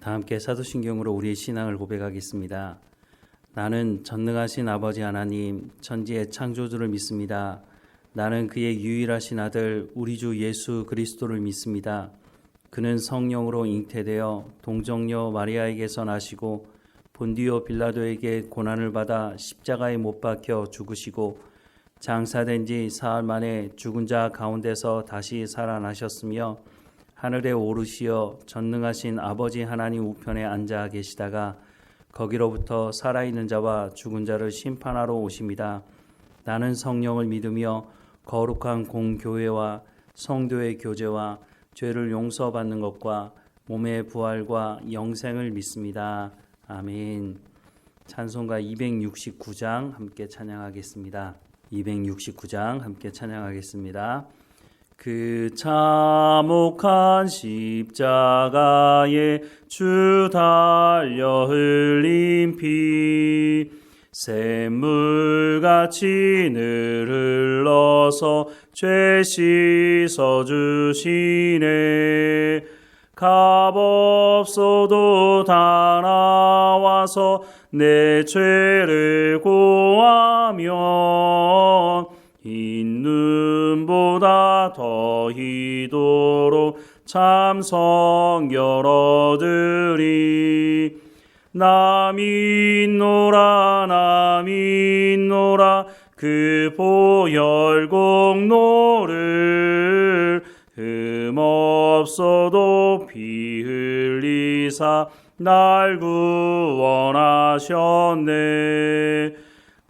다 함께 사도신경으로 우리의 신앙을 고백하겠습니다. 나는 전능하신 아버지 하나님, 천지의 창조주를 믿습니다. 나는 그의 유일하신 아들 우리 주 예수 그리스도를 믿습니다. 그는 성령으로 잉태되어 동정녀 마리아에게서 나시고 본디오 빌라도에게 고난을 받아 십자가에 못 박혀 죽으시고 장사된 지 사흘 만에 죽은 자 가운데서 다시 살아나셨으며 하늘에 오르시어 전능하신 아버지 하나님 우편에 앉아 계시다가 거기로부터 살아있는 자와 죽은 자를 심판하러 오십니다. 나는 성령을 믿으며 거룩한 공교회와 성도의 교제와 죄를 용서받는 것과 몸의 부활과 영생을 믿습니다. 아멘. 찬송가 269장 함께 찬양하겠습니다. 269장 함께 찬양하겠습니다. 그 참혹한 십자가에 주 달려 흘린 피 샘물같이 늘 흘러서 죄 씻어주시네. 값없어도 다 나와서 내 죄를 고하면 흰 눈보다 더 희도록 참성 열어드리. 나 믿노라 그 보혈 공로를 흠없어도 피 흘리사 날 구원하셨네.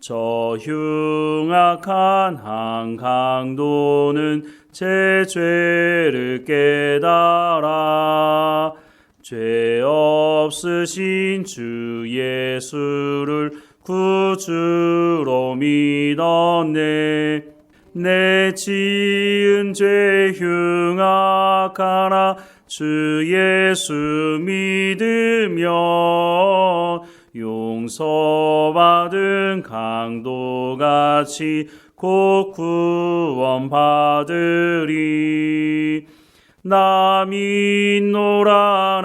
저 흉악한 한강도는 제 죄를 깨달아 죄 없으신 주 예수를 구주로 믿었네. 내 지은 죄 흉악하나 주 예수 믿으며 용서받은 강도같이 곧 구원받으리. 나 믿노라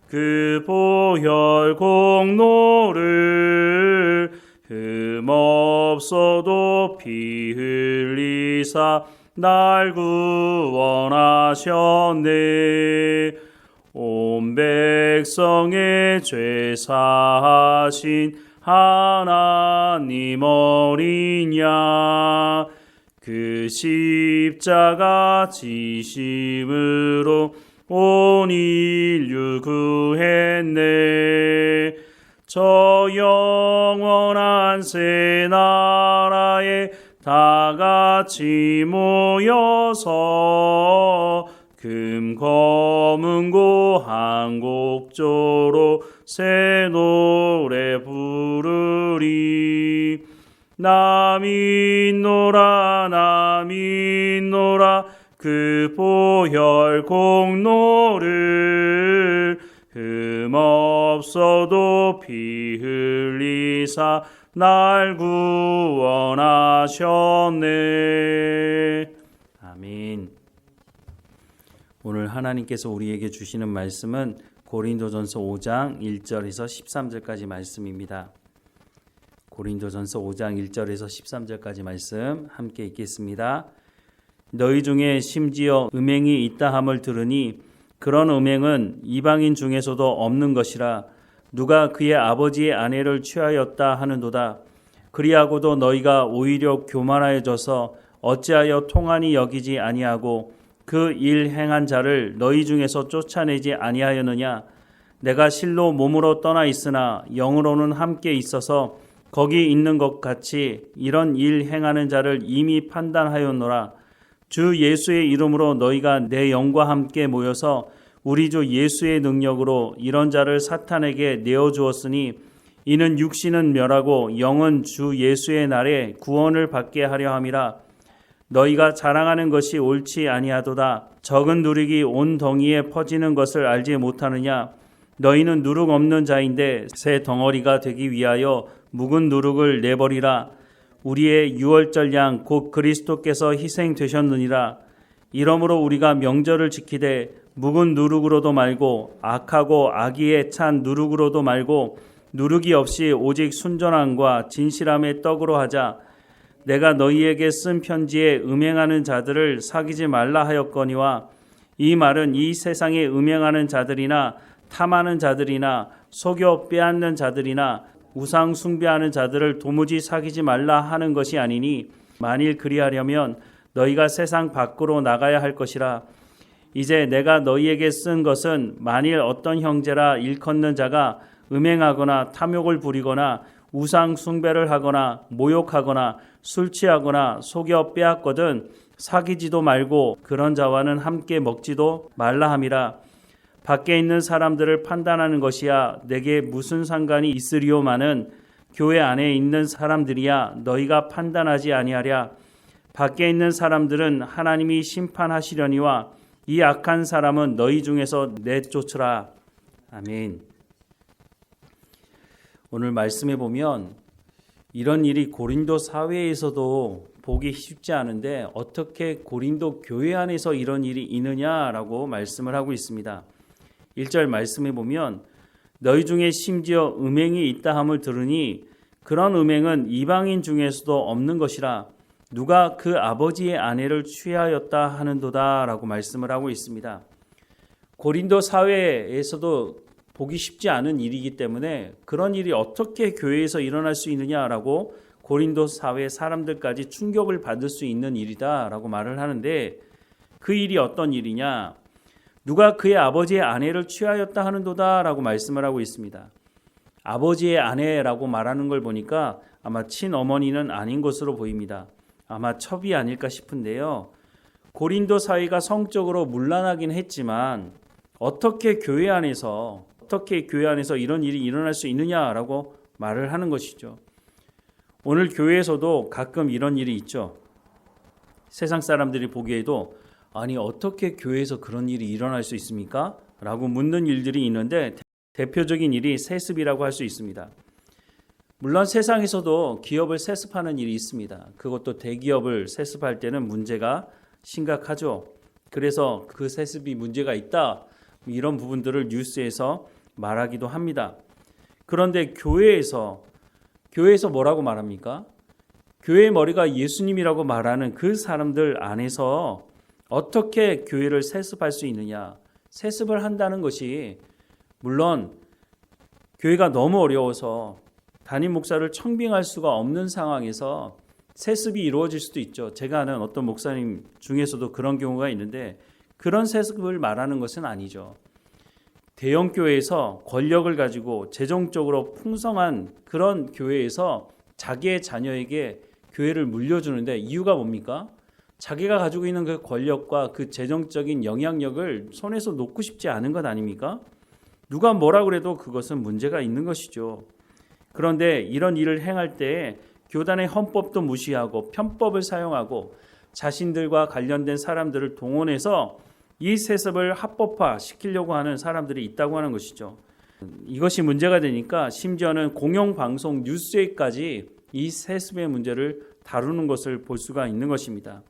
그 보혈 공로를 흠없어도 피 흘리사 날 구원하셨네. 온 백성의 죄 사하신 하나님 어린 양 그 십자가 지심으로 온 인류 구했네. 저 영원한 새 나라에 다 같이 모여서 금 검은고 한 곡조로 새 노래 부르리. 나 믿노라 그 보혈 공로를 흠없어도 피 흘리사 날 구원하셨네. 아멘. 오늘 하나님께서 우리에게 주시는 말씀은 고린도전서 5장 1절에서 13절까지 말씀입니다. 고린도전서 5장 1절에서 13절까지 말씀 함께 읽겠습니다. 너희 중에 심지어 음행이 있다 함을 들으니 그런 음행은 이방인 중에서도 없는 것이라. 누가 그의 아버지의 아내를 취하였다 하는도다. 그리하고도 너희가 오히려 교만하여져서 어찌하여 통한이 여기지 아니하고 그 일 행한 자를 너희 중에서 쫓아내지 아니하였느냐. 내가 실로 몸으로 떠나 있으나 영으로는 함께 있어서 거기 있는 것 같이 이런 일 행하는 자를 이미 판단하였노라. 주 예수의 이름으로 너희가 내 영과 함께 모여서 우리 주 예수의 능력으로 이런 자를 사탄에게 내어주었으니 이는 육신은 멸하고 영은 주 예수의 날에 구원을 받게 하려 함이라. 너희가 자랑하는 것이 옳지 아니하도다. 적은 누룩이 온 덩이에 퍼지는 것을 알지 못하느냐. 너희는 누룩 없는 자인데 새 덩어리가 되기 위하여 묵은 누룩을 내버리라. 우리의 유월절 양 곧 그리스도께서 희생되셨느니라. 이러므로 우리가 명절을 지키되 묵은 누룩으로도 말고 악하고 악의에 찬 누룩으로도 말고 누룩이 없이 오직 순전함과 진실함의 떡으로 하자. 내가 너희에게 쓴 편지에 음행하는 자들을 사귀지 말라 하였거니와 이 말은 이 세상에 음행하는 자들이나 탐하는 자들이나 속여 빼앗는 자들이나 우상 숭배하는 자들을 도무지 사귀지 말라 하는 것이 아니니 만일 그리하려면 너희가 세상 밖으로 나가야 할 것이라. 이제 내가 너희에게 쓴 것은 만일 어떤 형제라 일컫는 자가 음행하거나 탐욕을 부리거나 우상 숭배를 하거나 모욕하거나 술 취하거나 속여 빼앗거든 사귀지도 말고 그런 자와는 함께 먹지도 말라 함이라. 밖에 있는 사람들을 판단하는 것이야 내게 무슨 상관이 있으리오마는 교회 안에 있는 사람들이야 너희가 판단하지 아니하랴. 밖에 있는 사람들은 하나님이 심판하시려니와 이 악한 사람은 너희 중에서 내쫓으라. 아멘. 오늘 말씀에 보면 이런 일이 고린도 사회에서도 보기 쉽지 않은데 어떻게 고린도 교회 안에서 이런 일이 있느냐라고 말씀을 하고 있습니다. 1절 말씀에 보면 너희 중에 심지어 음행이 있다 함을 들으니 그런 음행은 이방인 중에서도 없는 것이라. 누가 그 아버지의 아내를 취하였다 하는도다 라고 말씀을 하고 있습니다. 고린도 사회에서도 보기 쉽지 않은 일이기 때문에 그런 일이 어떻게 교회에서 일어날 수 있느냐라고 고린도 사회 사람들까지 충격을 받을 수 있는 일이다라고 말을 하는데 그 일이 어떤 일이냐? 누가 그의 아버지의 아내를 취하였다 하는도다라고 말씀을 하고 있습니다. 아버지의 아내라고 말하는 걸 보니까 아마 친어머니는 아닌 것으로 보입니다. 아마 첩이 아닐까 싶은데요. 고린도 사회가 성적으로 문란하긴 했지만 어떻게 교회 안에서 이런 일이 일어날 수 있느냐라고 말을 하는 것이죠. 오늘 교회에서도 가끔 이런 일이 있죠. 세상 사람들이 보기에도 아니 어떻게 교회에서 그런 일이 일어날 수 있습니까? 라고 묻는 일들이 있는데 대표적인 일이 세습이라고 할 수 있습니다. 물론 세상에서도 기업을 세습하는 일이 있습니다. 그것도 대기업을 세습할 때는 문제가 심각하죠. 그래서 그 세습이 문제가 있다 이런 부분들을 뉴스에서 말하기도 합니다. 그런데 교회에서 뭐라고 말합니까? 교회의 머리가 예수님이라고 말하는 그 사람들 안에서 어떻게 교회를 세습할 수 있느냐? 세습을 한다는 것이 물론 교회가 너무 어려워서 담임 목사를 청빙할 수가 없는 상황에서 세습이 이루어질 수도 있죠. 제가 아는 어떤 목사님 중에서도 그런 경우가 있는데 그런 세습을 말하는 것은 아니죠. 대형 교회에서 권력을 가지고 재정적으로 풍성한 그런 교회에서 자기의 자녀에게 교회를 물려주는데 이유가 뭡니까? 자기가 가지고 있는 그 권력과 그 재정적인 영향력을 손에서 놓고 싶지 않은 것 아닙니까? 누가 뭐라 그래도 그것은 문제가 있는 것이죠. 그런데 이런 일을 행할 때 교단의 헌법도 무시하고 편법을 사용하고 자신들과 관련된 사람들을 동원해서 이 세습을 합법화 시키려고 하는 사람들이 있다고 하는 것이죠. 이것이 문제가 되니까 심지어는 공영방송 뉴스에까지 이 세습의 문제를 다루는 것을 볼 수가 있는 것입니다.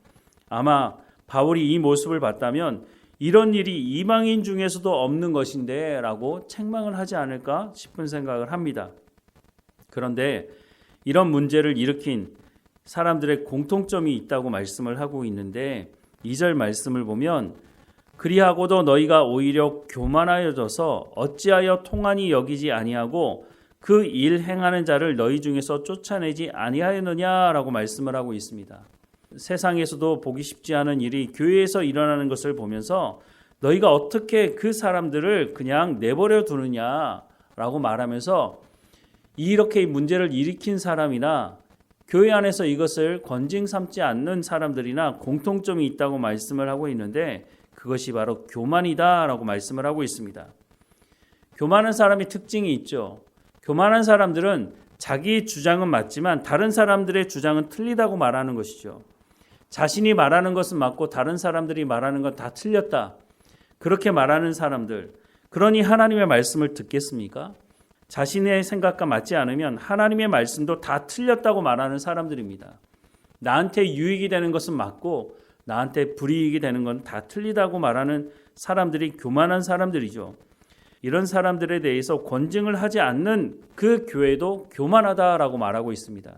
아마 바울이 이 모습을 봤다면 이런 일이 이방인 중에서도 없는 것인데 라고 책망을 하지 않을까 싶은 생각을 합니다. 그런데 이런 문제를 일으킨 사람들의 공통점이 있다고 말씀을 하고 있는데 2절 말씀을 보면 그리하고도 너희가 오히려 교만하여져서 어찌하여 통한이 여기지 아니하고 그 일 행하는 자를 너희 중에서 쫓아내지 아니하였느냐라고 말씀을 하고 있습니다. 세상에서도 보기 쉽지 않은 일이 교회에서 일어나는 것을 보면서 너희가 어떻게 그 사람들을 그냥 내버려 두느냐라고 말하면서 이렇게 문제를 일으킨 사람이나 교회 안에서 이것을 권징 삼지 않는 사람들이나 공통점이 있다고 말씀을 하고 있는데 그것이 바로 교만이다라고 말씀을 하고 있습니다. 교만한 사람이 특징이 있죠. 교만한 사람들은 자기 주장은 맞지만 다른 사람들의 주장은 틀리다고 말하는 것이죠. 자신이 말하는 것은 맞고 다른 사람들이 말하는 건 다 틀렸다. 그렇게 말하는 사람들, 그러니 하나님의 말씀을 듣겠습니까? 자신의 생각과 맞지 않으면 하나님의 말씀도 다 틀렸다고 말하는 사람들입니다. 나한테 유익이 되는 것은 맞고 나한테 불이익이 되는 건 다 틀리다고 말하는 사람들이 교만한 사람들이죠. 이런 사람들에 대해서 권징을 하지 않는 그 교회도 교만하다라고 말하고 있습니다.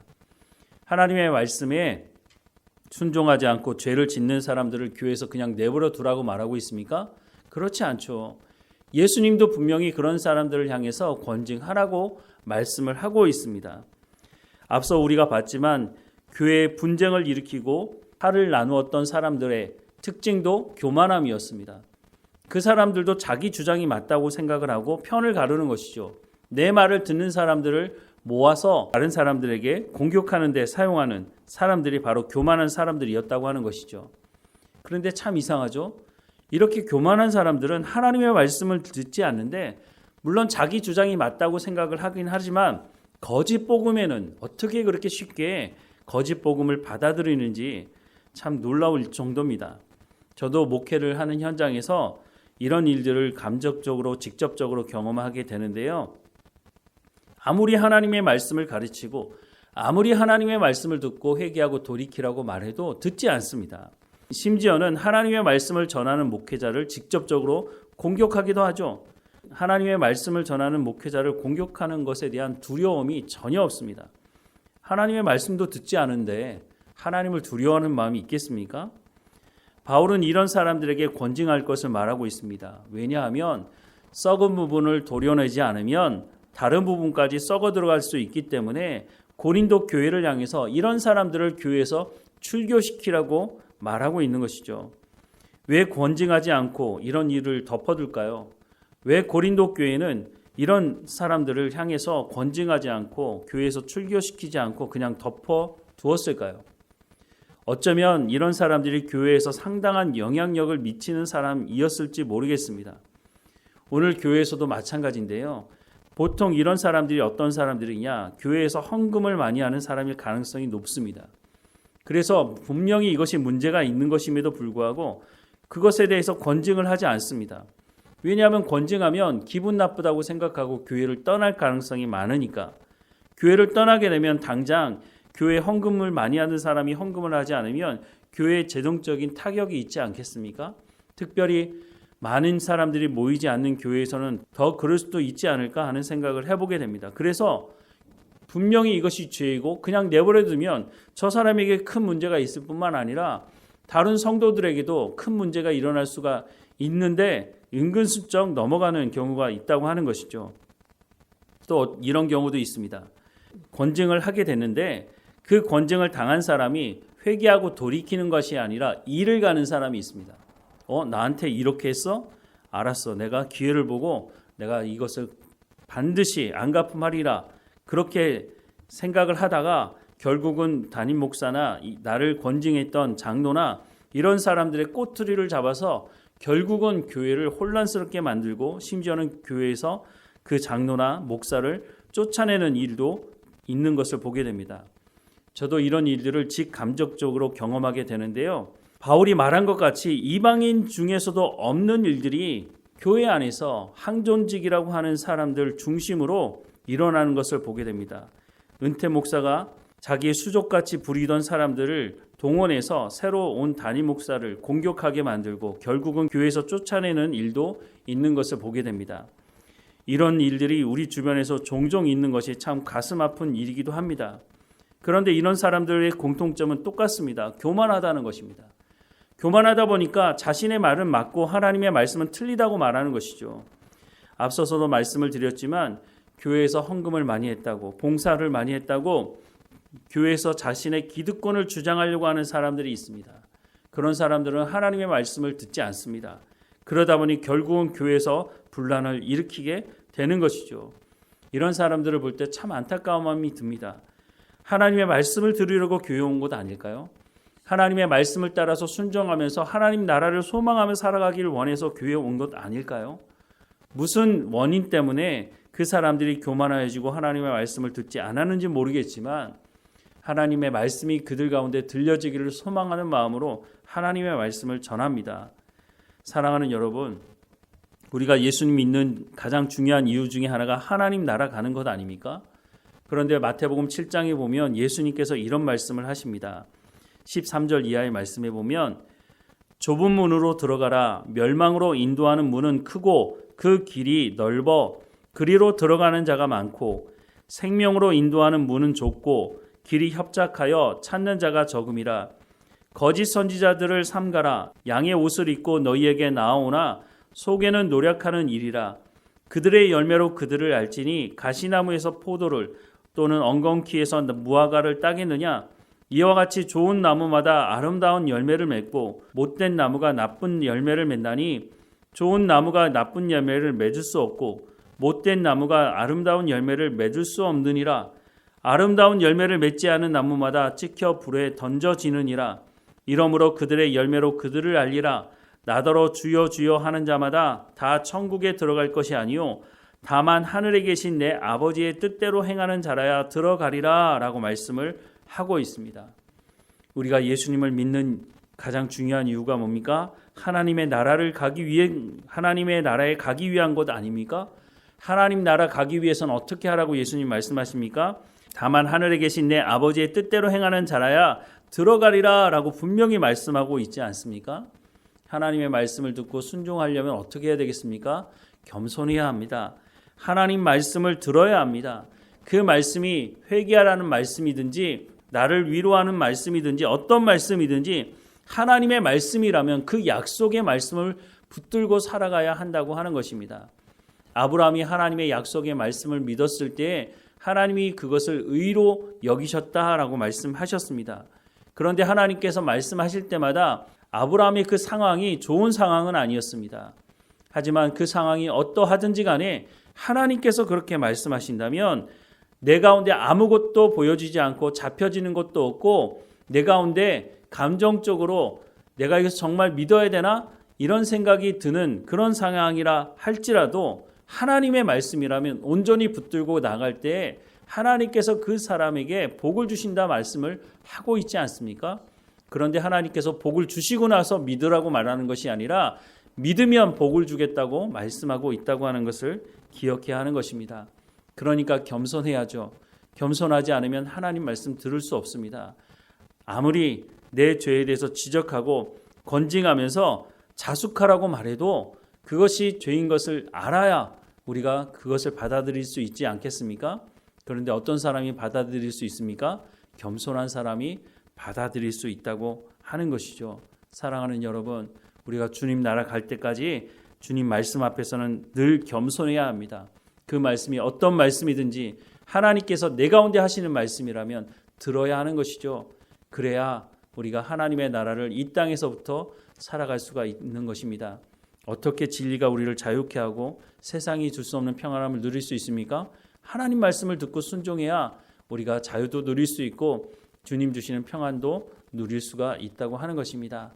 하나님의 말씀에 순종하지 않고 죄를 짓는 사람들을 교회에서 그냥 내버려 두라고 말하고 있습니까? 그렇지 않죠. 예수님도 분명히 그런 사람들을 향해서 권징하라고 말씀을 하고 있습니다. 앞서 우리가 봤지만 교회에 분쟁을 일으키고 화를 나누었던 사람들의 특징도 교만함이었습니다. 그 사람들도 자기 주장이 맞다고 생각을 하고 편을 가르는 것이죠. 내 말을 듣는 사람들을 모아서 다른 사람들에게 공격하는 데 사용하는 사람들이 바로 교만한 사람들이었다고 하는 것이죠. 그런데 참 이상하죠. 이렇게 교만한 사람들은 하나님의 말씀을 듣지 않는데 물론 자기 주장이 맞다고 생각을 하긴 하지만 거짓 복음에는 어떻게 그렇게 쉽게 거짓 복음을 받아들이는지 참 놀라울 정도입니다. 저도 목회를 하는 현장에서 이런 일들을 감적적으로 직접적으로 경험하게 되는데요. 아무리 하나님의 말씀을 가르치고 아무리 하나님의 말씀을 듣고 회개하고 돌이키라고 말해도 듣지 않습니다. 심지어는 하나님의 말씀을 전하는 목회자를 직접적으로 공격하기도 하죠. 하나님의 말씀을 전하는 목회자를 공격하는 것에 대한 두려움이 전혀 없습니다. 하나님의 말씀도 듣지 않은데 하나님을 두려워하는 마음이 있겠습니까? 바울은 이런 사람들에게 권징할 것을 말하고 있습니다. 왜냐하면 썩은 부분을 도려내지 않으면 다른 부분까지 썩어 들어갈 수 있기 때문에 고린도 교회를 향해서 이런 사람들을 교회에서 출교시키라고 말하고 있는 것이죠. 왜 권징하지 않고 이런 일을 덮어둘까요? 왜 고린도 교회는 이런 사람들을 향해서 권징하지 않고 교회에서 출교시키지 않고 그냥 덮어두었을까요? 어쩌면 이런 사람들이 교회에서 상당한 영향력을 미치는 사람이었을지 모르겠습니다. 오늘 교회에서도 마찬가지인데요. 보통 이런 사람들이 어떤 사람들이냐? 교회에서 헌금을 많이 하는 사람일 가능성이 높습니다. 그래서 분명히 이것이 문제가 있는 것임에도 불구하고 그것에 대해서 권징을 하지 않습니다. 왜냐하면 권징하면 기분 나쁘다고 생각하고 교회를 떠날 가능성이 많으니까. 교회를 떠나게 되면 당장 교회에 헌금을 많이 하는 사람이 헌금을 하지 않으면 교회에 재정적인 타격이 있지 않겠습니까? 특별히 많은 사람들이 모이지 않는 교회에서는 더 그럴 수도 있지 않을까 하는 생각을 해보게 됩니다. 그래서 분명히 이것이 죄이고 그냥 내버려 두면 저 사람에게 큰 문제가 있을 뿐만 아니라 다른 성도들에게도 큰 문제가 일어날 수가 있는데 은근슬쩍 넘어가는 경우가 있다고 하는 것이죠. 또 이런 경우도 있습니다. 권징을 하게 됐는데 그 권징을 당한 사람이 회개하고 돌이키는 것이 아니라 일을 가는 사람이 있습니다. 나한테 이렇게 했어? 알았어. 내가 기회를 보고 내가 이것을 반드시 안갚음하리라. 그렇게 생각을 하다가 결국은 담임 목사나 나를 권징했던 장로나 이런 사람들의 꼬투리를 잡아서 결국은 교회를 혼란스럽게 만들고 심지어는 교회에서 그 장로나 목사를 쫓아내는 일도 있는 것을 보게 됩니다. 저도 이런 일들을 직감적적으로 경험하게 되는데요. 바울이 말한 것 같이 이방인 중에서도 없는 일들이 교회 안에서 항존직이라고 하는 사람들 중심으로 일어나는 것을 보게 됩니다. 은퇴 목사가 자기의 수족같이 부리던 사람들을 동원해서 새로 온 담임 목사를 공격하게 만들고 결국은 교회에서 쫓아내는 일도 있는 것을 보게 됩니다. 이런 일들이 우리 주변에서 종종 있는 것이 참 가슴 아픈 일이기도 합니다. 그런데 이런 사람들의 공통점은 똑같습니다. 교만하다는 것입니다. 교만하다 보니까 자신의 말은 맞고 하나님의 말씀은 틀리다고 말하는 것이죠. 앞서서도 말씀을 드렸지만 교회에서 헌금을 많이 했다고, 봉사를 많이 했다고 교회에서 자신의 기득권을 주장하려고 하는 사람들이 있습니다. 그런 사람들은 하나님의 말씀을 듣지 않습니다. 그러다 보니 결국은 교회에서 분란을 일으키게 되는 것이죠. 이런 사람들을 볼 때 참 안타까운 마음이 듭니다. 하나님의 말씀을 들으려고 교회 온 것 아닐까요? 하나님의 말씀을 따라서 순종하면서 하나님 나라를 소망하며 살아가기를 원해서 교회에 온 것 아닐까요? 무슨 원인 때문에 그 사람들이 교만해지고 하나님의 말씀을 듣지 않았는지 모르겠지만 하나님의 말씀이 그들 가운데 들려지기를 소망하는 마음으로 하나님의 말씀을 전합니다. 사랑하는 여러분, 우리가 예수님 믿는 가장 중요한 이유 중에 하나가 하나님 나라 가는 것 아닙니까? 그런데 마태복음 7장에 보면 예수님께서 이런 말씀을 하십니다. 13절 이하의 말씀에 보면 좁은 문으로 들어가라. 멸망으로 인도하는 문은 크고 그 길이 넓어 그리로 들어가는 자가 많고 생명으로 인도하는 문은 좁고 길이 협착하여 찾는 자가 적음이라. 거짓 선지자들을 삼가라. 양의 옷을 입고 너희에게 나아오나 속에는 노력하는 일이라. 그들의 열매로 그들을 알지니 가시나무에서 포도를 또는 엉겅퀴에서 무화과를 따겠느냐. 이와 같이 좋은 나무마다 아름다운 열매를 맺고 못된 나무가 나쁜 열매를 맺나니 좋은 나무가 나쁜 열매를 맺을 수 없고 못된 나무가 아름다운 열매를 맺을 수 없느니라. 아름다운 열매를 맺지 않은 나무마다 찍혀 불에 던져지느니라. 이러므로 그들의 열매로 그들을 알리라. 나더러 주여 주여 하는 자마다 다 천국에 들어갈 것이 아니요 다만 하늘에 계신 내 아버지의 뜻대로 행하는 자라야 들어가리라 라고 말씀을 하고 있습니다. 우리가 예수님을 믿는 가장 중요한 이유가 뭡니까? 하나님의 나라에 가기 위한 것 아닙니까? 하나님 나라 가기 위해서는 어떻게 하라고 예수님 말씀하십니까? 다만 하늘에 계신 내 아버지의 뜻대로 행하는 자라야 들어가리라 라고 분명히 말씀하고 있지 않습니까? 하나님의 말씀을 듣고 순종하려면 어떻게 해야 되겠습니까? 겸손해야 합니다. 하나님 말씀을 들어야 합니다. 그 말씀이 회개하라는 말씀이든지 나를 위로하는 말씀이든지 어떤 말씀이든지 하나님의 말씀이라면 그 약속의 말씀을 붙들고 살아가야 한다고 하는 것입니다. 아브라함이 하나님의 약속의 말씀을 믿었을 때 하나님이 그것을 의로 여기셨다라고 말씀하셨습니다. 그런데 하나님께서 말씀하실 때마다 아브라함의 그 상황이 좋은 상황은 아니었습니다. 하지만 그 상황이 어떠하든지 간에 하나님께서 그렇게 말씀하신다면 내 가운데 아무것도 보여지지 않고 잡혀지는 것도 없고 내 가운데 감정적으로 내가 이것을 정말 믿어야 되나? 이런 생각이 드는 그런 상황이라 할지라도 하나님의 말씀이라면 온전히 붙들고 나갈 때 하나님께서 그 사람에게 복을 주신다 말씀을 하고 있지 않습니까? 그런데 하나님께서 복을 주시고 나서 믿으라고 말하는 것이 아니라 믿으면 복을 주겠다고 말씀하고 있다고 하는 것을 기억해야 하는 것입니다. 그러니까 겸손해야죠. 겸손하지 않으면 하나님 말씀 들을 수 없습니다. 아무리 내 죄에 대해서 지적하고 건징하면서 자숙하라고 말해도 그것이 죄인 것을 알아야 우리가 그것을 받아들일 수 있지 않겠습니까? 그런데 어떤 사람이 받아들일 수 있습니까? 겸손한 사람이 받아들일 수 있다고 하는 것이죠. 사랑하는 여러분, 우리가 주님 나라 갈 때까지 주님 말씀 앞에서는 늘 겸손해야 합니다. 그 말씀이 어떤 말씀이든지 하나님께서 내 가운데 하시는 말씀이라면 들어야 하는 것이죠. 그래야 우리가 하나님의 나라를 이 땅에서부터 살아갈 수가 있는 것입니다. 어떻게 진리가 우리를 자유케 하고 세상이 줄 수 없는 평안함을 누릴 수 있습니까? 하나님 말씀을 듣고 순종해야 우리가 자유도 누릴 수 있고 주님 주시는 평안도 누릴 수가 있다고 하는 것입니다.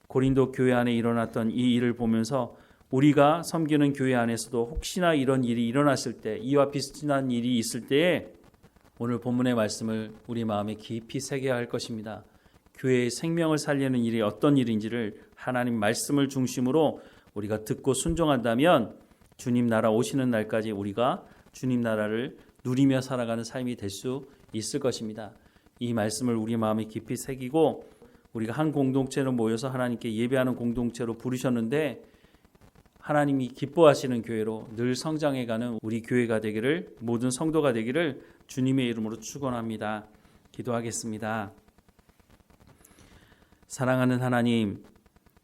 고린도 교회 안에 일어났던 이 일을 보면서 우리가 섬기는 교회 안에서도 혹시나 이런 일이 일어났을 때, 이와 비슷한 일이 있을 때에 오늘 본문의 말씀을 우리 마음에 깊이 새겨야 할 것입니다. 교회의 생명을 살리는 일이 어떤 일인지를 하나님 말씀을 중심으로 우리가 듣고 순종한다면 주님 나라 오시는 날까지 우리가 주님 나라를 누리며 살아가는 삶이 될 수 있을 것입니다. 이 말씀을 우리 마음에 깊이 새기고 우리가 한 공동체로 모여서 하나님께 예배하는 공동체로 부르셨는데 하나님이 기뻐하시는 교회로 늘 성장해가는 우리 교회가 되기를, 모든 성도가 되기를 주님의 이름으로 축원합니다. 기도하겠습니다. 사랑하는 하나님,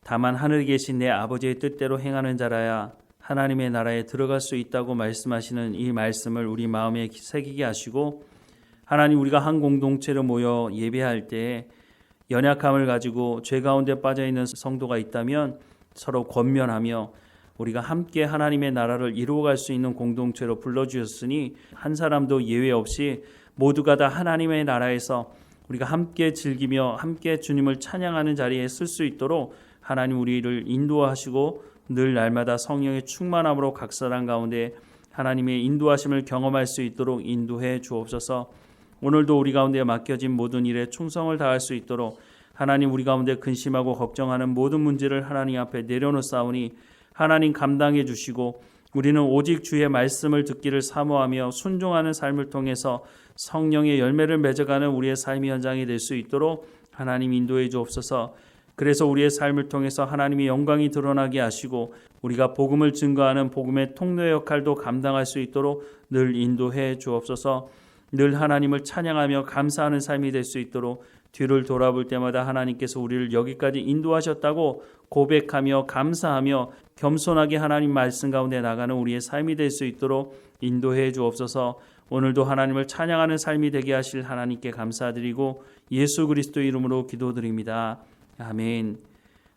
다만 하늘에 계신 내 아버지의 뜻대로 행하는 자라야 하나님의 나라에 들어갈 수 있다고 말씀하시는 이 말씀을 우리 마음에 새기게 하시고, 하나님, 우리가 한 공동체로 모여 예배할 때 연약함을 가지고 죄 가운데 빠져있는 성도가 있다면 서로 권면하며 우리가 함께 하나님의 나라를 이루어갈 수 있는 공동체로 불러주셨으니 한 사람도 예외 없이 모두가 다 하나님의 나라에서 우리가 함께 즐기며 함께 주님을 찬양하는 자리에 쓸 수 있도록 하나님 우리를 인도하시고 늘 날마다 성령의 충만함으로 각 사람 가운데 하나님의 인도하심을 경험할 수 있도록 인도해 주옵소서. 오늘도 우리 가운데 맡겨진 모든 일에 충성을 다할 수 있도록 하나님, 우리 가운데 근심하고 걱정하는 모든 문제를 하나님 앞에 내려놓사오니 하나님 감당해 주시고 우리는 오직 주의 말씀을 듣기를 사모하며 순종하는 삶을 통해서 성령의 열매를 맺어가는 우리의 삶의 현장이 될 수 있도록 하나님 인도해 주옵소서. 그래서 우리의 삶을 통해서 하나님의 영광이 드러나게 하시고 우리가 복음을 증거하는 복음의 통로 역할도 감당할 수 있도록 늘 인도해 주옵소서. 늘 하나님을 찬양하며 감사하는 삶이 될 수 있도록 뒤를 돌아볼 때마다 하나님께서 우리를 여기까지 인도하셨다고 고백하며 감사하며 겸손하게 하나님 말씀 가운데 나가는 우리의 삶이 될 수 있도록 인도해 주옵소서. 오늘도 하나님을 찬양하는 삶이 되게 하실 하나님께 감사드리고 예수 그리스도 이름으로 기도드립니다. 아멘.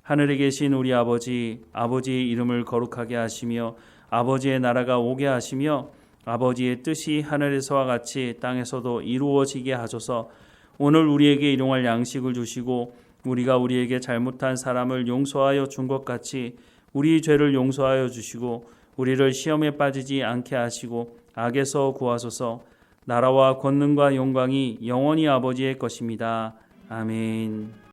하늘에 계신 우리 아버지, 아버지의 이름을 거룩하게 하시며 아버지의 나라가 오게 하시며 아버지의 뜻이 하늘에서와 같이 땅에서도 이루어지게 하소서. 오늘 우리에게 일용할 양식을 주시고 우리가 우리에게 잘못한 사람을 용서하여 준 것 같이 우리 죄를 용서하여 주시고 우리를 시험에 빠지지 않게 하시고 악에서 구하소서. 나라와 권능과 영광이 영원히 아버지의 것입니다. 아멘.